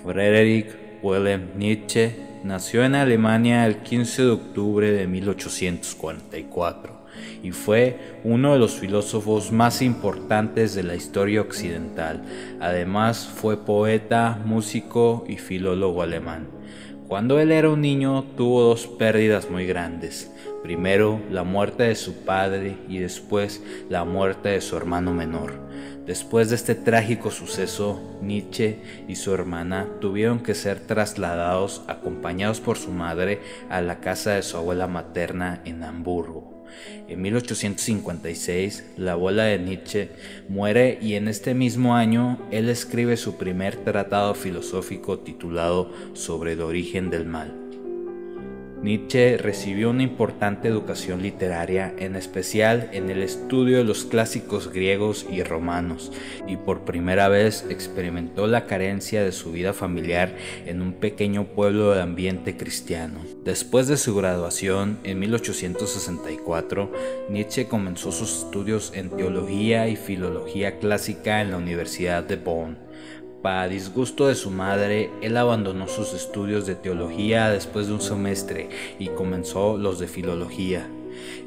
Friedrich Wilhelm Nietzsche nació en Alemania el 15 de octubre de 1844 y fue uno de los filósofos más importantes de la historia occidental. Además, fue poeta, músico y filólogo alemán. Cuando él era un niño, tuvo dos pérdidas muy grandes. Primero, la muerte de su padre y después la muerte de su hermano menor. Después de este trágico suceso, Nietzsche y su hermana tuvieron que ser trasladados, acompañados por su madre, a la casa de su abuela materna en Hamburgo. En 1856, la abuela de Nietzsche muere y en este mismo año él escribe su primer tratado filosófico titulado Sobre el origen del mal. Nietzsche recibió una importante educación literaria, en especial en el estudio de los clásicos griegos y romanos, y por primera vez experimentó la carencia de su vida familiar en un pequeño pueblo de ambiente cristiano. Después de su graduación, en 1864, Nietzsche comenzó sus estudios en teología y filología clásica en la Universidad de Bonn. Para disgusto de su madre, él abandonó sus estudios de teología después de un semestre y comenzó los de filología.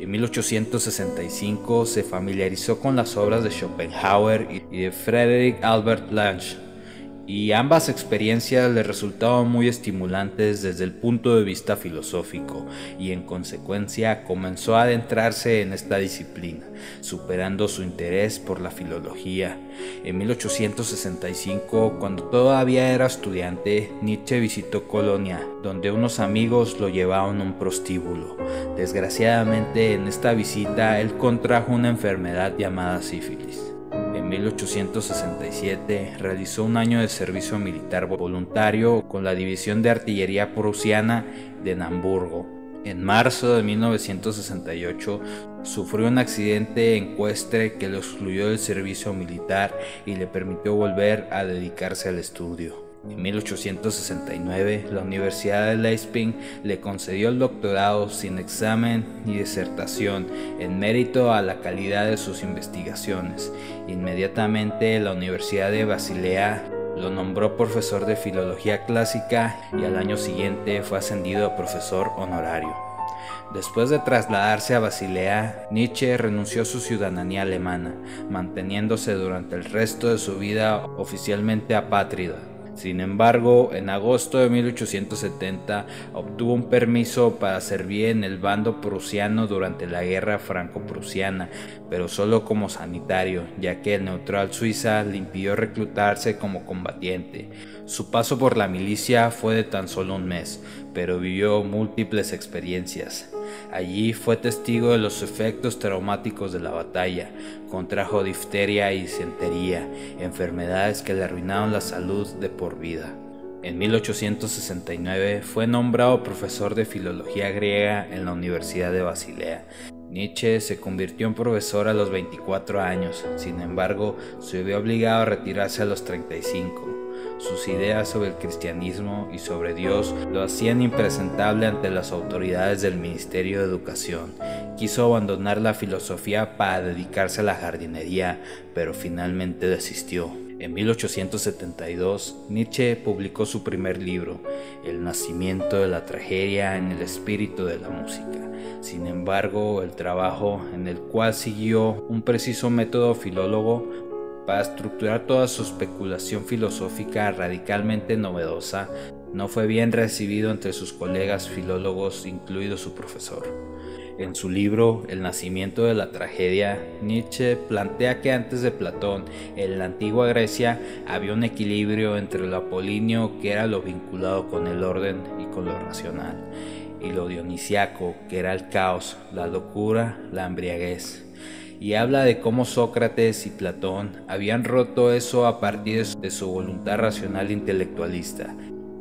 En 1865 se familiarizó con las obras de Schopenhauer y de Friedrich Albert Lange, y ambas experiencias le resultaban muy estimulantes desde el punto de vista filosófico, y en consecuencia comenzó a adentrarse en esta disciplina, superando su interés por la filología. En 1865, cuando todavía era estudiante, Nietzsche visitó Colonia, donde unos amigos lo llevaron a un prostíbulo. Desgraciadamente, en esta visita él contrajo una enfermedad llamada sífilis. En 1867 realizó un año de servicio militar voluntario con la División de Artillería Prusiana de Hamburgo. En marzo de 1968 sufrió un accidente ecuestre que lo excluyó del servicio militar y le permitió volver a dedicarse al estudio. En 1869, la Universidad de Leipzig le concedió el doctorado sin examen ni disertación en mérito a la calidad de sus investigaciones. Inmediatamente, la Universidad de Basilea lo nombró profesor de filología clásica y al año siguiente fue ascendido a profesor honorario. Después de trasladarse a Basilea, Nietzsche renunció a su ciudadanía alemana, manteniéndose durante el resto de su vida oficialmente apátrida. Sin embargo, en agosto de 1870 obtuvo un permiso para servir en el bando prusiano durante la guerra franco-prusiana, pero solo como sanitario, ya que el neutral Suiza le impidió reclutarse como combatiente. Su paso por la milicia fue de tan solo un mes, pero vivió múltiples experiencias. Allí fue testigo de los efectos traumáticos de la batalla, contrajo difteria y disentería, enfermedades que le arruinaron la salud de por vida. En 1869 fue nombrado profesor de filología griega en la Universidad de Basilea. Nietzsche se convirtió en profesor a los 24 años, sin embargo, se vio obligado a retirarse a los 35. Sus ideas sobre el cristianismo y sobre Dios lo hacían impresentable ante las autoridades del Ministerio de Educación. Quiso abandonar la filosofía para dedicarse a la jardinería, pero finalmente desistió. En 1872, Nietzsche publicó su primer libro, El nacimiento de la tragedia en el espíritu de la música. Sin embargo, el trabajo, en el cual siguió un preciso método filólogo para estructurar toda su especulación filosófica radicalmente novedosa, no fue bien recibido entre sus colegas filólogos, incluido su profesor. En su libro El nacimiento de la tragedia, Nietzsche plantea que antes de Platón, en la antigua Grecia, había un equilibrio entre lo apolíneo, que era lo vinculado con el orden y con lo racional, y lo dionisiaco, que era el caos, la locura, la embriaguez. Y habla de cómo Sócrates y Platón habían roto eso a partir de su voluntad racional intelectualista,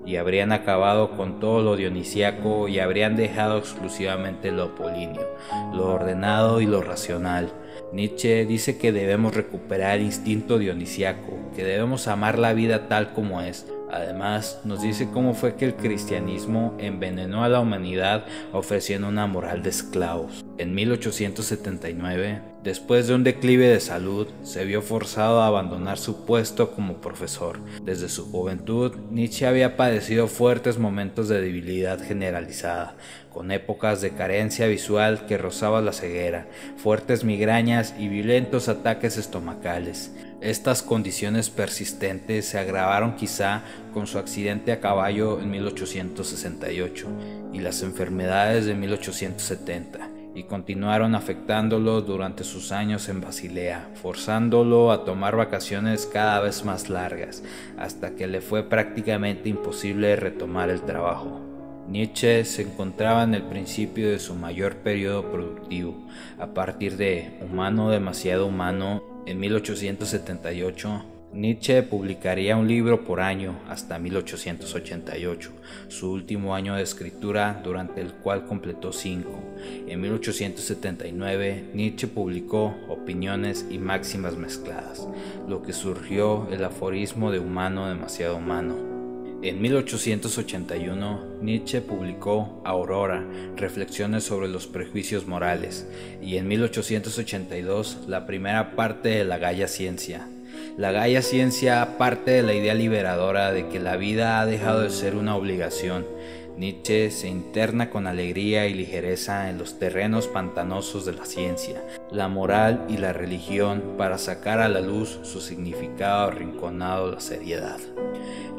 y habrían acabado con todo lo dionisiaco y habrían dejado exclusivamente lo apolíneo, lo ordenado y lo racional. Nietzsche dice que debemos recuperar el instinto dionisiaco, que debemos amar la vida tal como es, Además, nos dice cómo fue que el cristianismo envenenó a la humanidad ofreciendo una moral de esclavos. En 1879, después de un declive de salud, se vio forzado a abandonar su puesto como profesor. Desde su juventud, Nietzsche había padecido fuertes momentos de debilidad generalizada, con épocas de carencia visual que rozaba la ceguera, fuertes migrañas y violentos ataques estomacales. Estas condiciones persistentes se agravaron quizá con su accidente a caballo en 1868 y las enfermedades de 1870, y continuaron afectándolo durante sus años en Basilea, forzándolo a tomar vacaciones cada vez más largas, hasta que le fue prácticamente imposible retomar el trabajo. Nietzsche se encontraba en el principio de su mayor periodo productivo. A partir de Humano demasiado humano, en 1878, Nietzsche publicaría un libro por año hasta 1888, su último año de escritura, durante el cual completó 5. En 1879, Nietzsche publicó Opiniones y máximas mezcladas, lo que surgió el aforismo de Humano demasiado humano. En 1881, Nietzsche publicó Aurora, reflexiones sobre los prejuicios morales, y en 1882 la primera parte de La Gaia Ciencia. La Gaia Ciencia parte de la idea liberadora de que la vida ha dejado de ser una obligación. Nietzsche se interna con alegría y ligereza en los terrenos pantanosos de la ciencia, la moral y la religión, para sacar a la luz su significado arrinconado, la seriedad.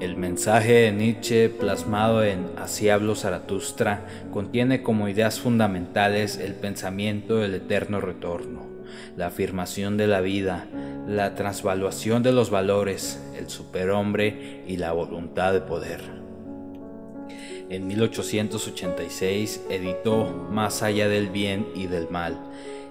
El mensaje de Nietzsche, plasmado en Así habló Zaratustra, contiene como ideas fundamentales el pensamiento del eterno retorno, la afirmación de la vida, la transvaluación de los valores, el superhombre y la voluntad de poder. En 1886 editó Más allá del bien y del mal.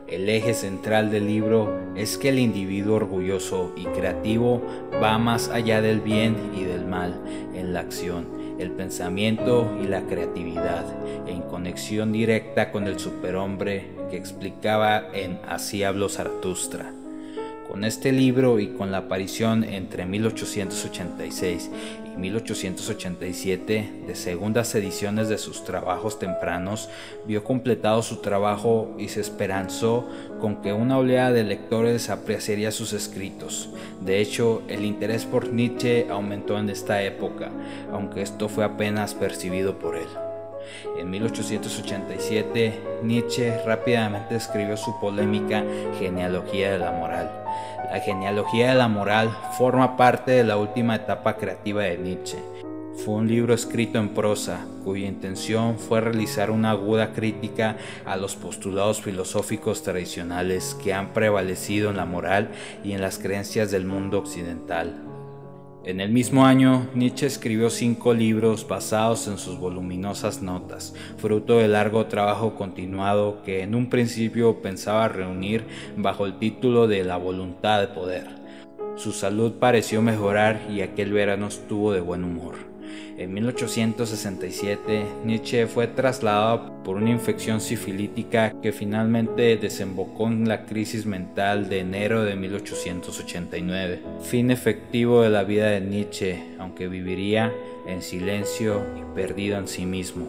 El eje central del libro es que el individuo orgulloso y creativo va más allá del bien y del mal en la acción, el pensamiento y la creatividad, en conexión directa con el superhombre que explicaba en Así habló Zaratustra. Con este libro y con la aparición entre 1886 y 1887 de segundas ediciones de sus trabajos tempranos, vio completado su trabajo y se esperanzó con que una oleada de lectores apreciaría sus escritos. De hecho, el interés por Nietzsche aumentó en esta época, aunque esto fue apenas percibido por él. En 1887, Nietzsche rápidamente escribió su polémica Genealogía de la Moral. La genealogía de la moral forma parte de la última etapa creativa de Nietzsche. Fue un libro escrito en prosa, cuya intención fue realizar una aguda crítica a los postulados filosóficos tradicionales que han prevalecido en la moral y en las creencias del mundo occidental. En el mismo año, Nietzsche escribió 5 libros basados en sus voluminosas notas, fruto del largo trabajo continuado que en un principio pensaba reunir bajo el título de La voluntad de poder. Su salud pareció mejorar y aquel verano estuvo de buen humor. En 1867, Nietzsche fue trasladado por una infección sifilítica que finalmente desembocó en la crisis mental de enero de 1889. Fin efectivo de la vida de Nietzsche, aunque viviría en silencio y perdido en sí mismo,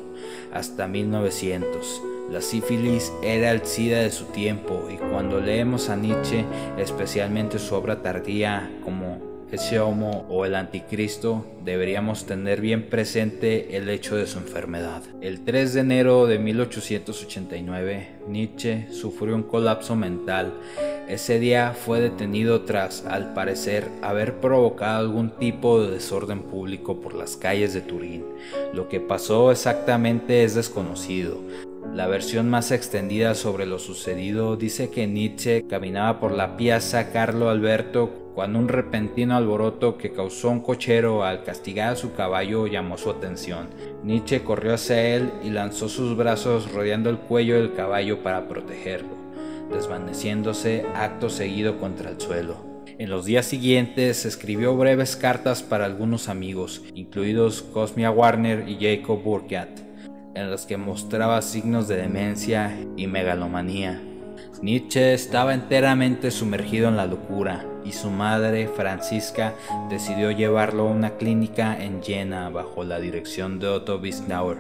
hasta 1900. La sífilis era el SIDA de su tiempo, y cuando leemos a Nietzsche, especialmente su obra tardía como Ecce Homo o El Anticristo, deberíamos tener bien presente el hecho de su enfermedad. El 3 de enero de 1889, Nietzsche sufrió un colapso mental. Ese día fue detenido tras, al parecer, haber provocado algún tipo de desorden público por las calles de Turín. Lo que pasó exactamente es desconocido. La versión más extendida sobre lo sucedido dice que Nietzsche caminaba por la Piazza Carlo Alberto cuando un repentino alboroto que causó un cochero al castigar a su caballo llamó su atención. Nietzsche corrió hacia él y lanzó sus brazos rodeando el cuello del caballo para protegerlo, desvaneciéndose acto seguido contra el suelo. En los días siguientes escribió breves cartas para algunos amigos, incluidos Cosmia Warner y Jacob Burckhardt, en las que mostraba signos de demencia y megalomanía. Nietzsche estaba enteramente sumergido en la locura y su madre, Franziska, decidió llevarlo a una clínica en Jena bajo la dirección de Otto Bisnauer.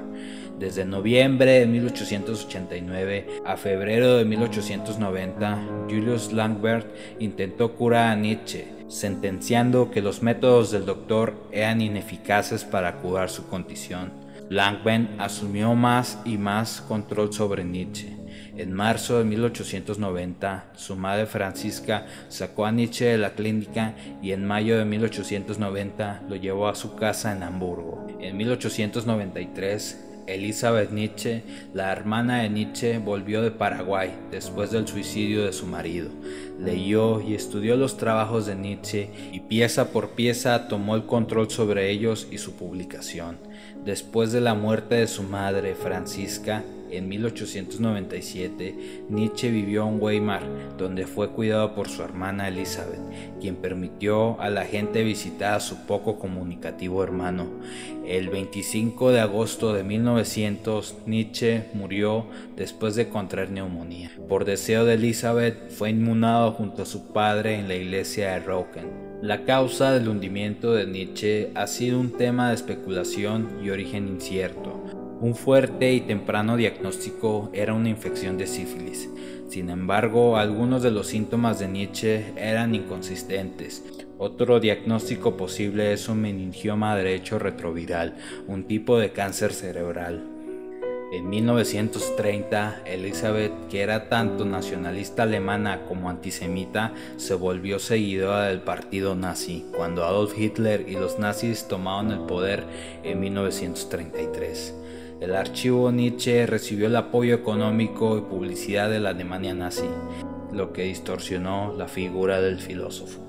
Desde noviembre de 1889 a febrero de 1890, Julius Langbert intentó curar a Nietzsche, sentenciando que los métodos del doctor eran ineficaces para curar su condición. Langbert asumió más y más control sobre Nietzsche. En marzo de 1890, su madre Franziska sacó a Nietzsche de la clínica y en mayo de 1890 lo llevó a su casa en Hamburgo. En 1893, Elisabeth Nietzsche, la hermana de Nietzsche, volvió de Paraguay después del suicidio de su marido. Leyó y estudió los trabajos de Nietzsche y pieza por pieza tomó el control sobre ellos y su publicación. Después de la muerte de su madre, Franziska, en 1897, Nietzsche vivió en Weimar, donde fue cuidado por su hermana Elisabeth, quien permitió a la gente visitar a su poco comunicativo hermano. El 25 de agosto de 1900, Nietzsche murió después de contraer neumonía. Por deseo de Elisabeth, fue inhumado junto a su padre en la iglesia de Rauchen. La causa del hundimiento de Nietzsche ha sido un tema de especulación y origen incierto. Un fuerte y temprano diagnóstico era una infección de sífilis. Sin embargo, algunos de los síntomas de Nietzsche eran inconsistentes. Otro diagnóstico posible es un meningioma derecho retroviral, un tipo de cáncer cerebral. En 1930, Elisabeth, que era tanto nacionalista alemana como antisemita, se volvió seguidora del partido nazi, cuando Adolf Hitler y los nazis tomaron el poder en 1933. El archivo Nietzsche recibió el apoyo económico y publicidad de la Alemania nazi, lo que distorsionó la figura del filósofo.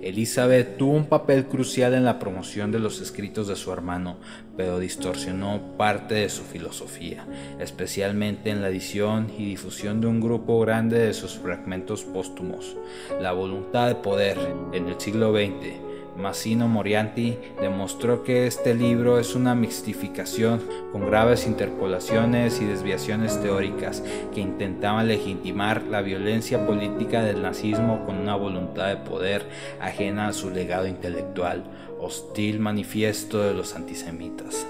Elisabeth tuvo un papel crucial en la promoción de los escritos de su hermano, pero distorsionó parte de su filosofía, especialmente en la edición y difusión de un grupo grande de sus fragmentos póstumos. La voluntad de poder en el siglo XX. Massimo Moriarty demostró que este libro es una mixtificación con graves interpolaciones y desviaciones teóricas que intentaban legitimar la violencia política del nazismo con una voluntad de poder ajena a su legado intelectual, hostil manifiesto de los antisemitas.